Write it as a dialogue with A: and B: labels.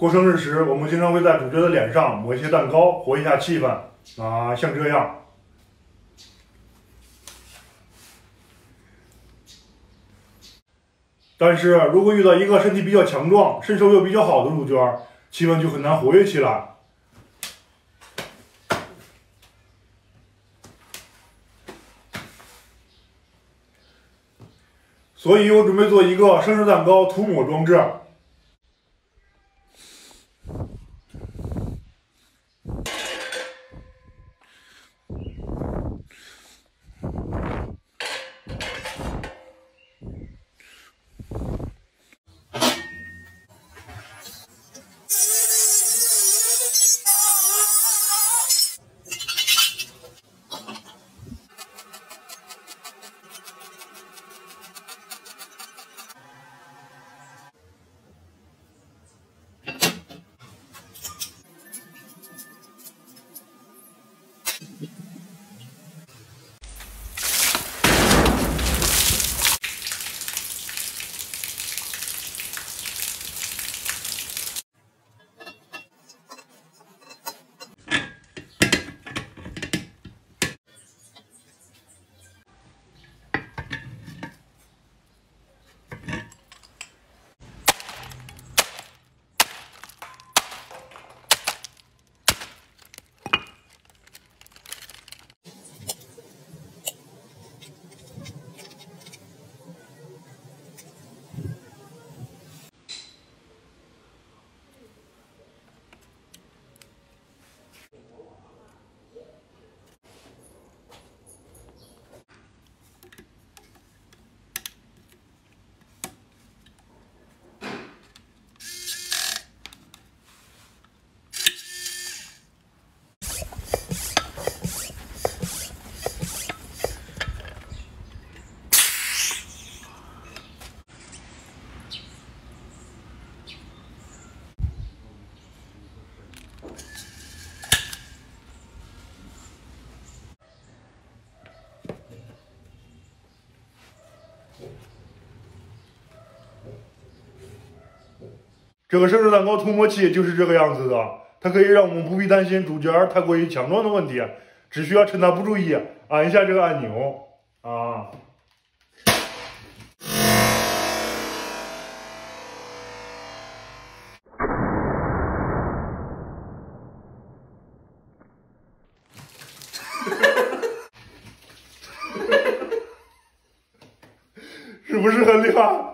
A: 过生日时，我们经常会在主角的脸上抹一些蛋糕，活一下气氛啊，像这样。但是如果遇到一个身体比较强壮、身手又比较好的主角，气氛就很难活跃起来。所以我准备做一个生日蛋糕涂抹装置。这个生日蛋糕涂抹器就是这个样子的，它可以让我们不必担心主角太过于强壮的问题，只需要趁他不注意按一下这个按钮啊。是不是很厉害？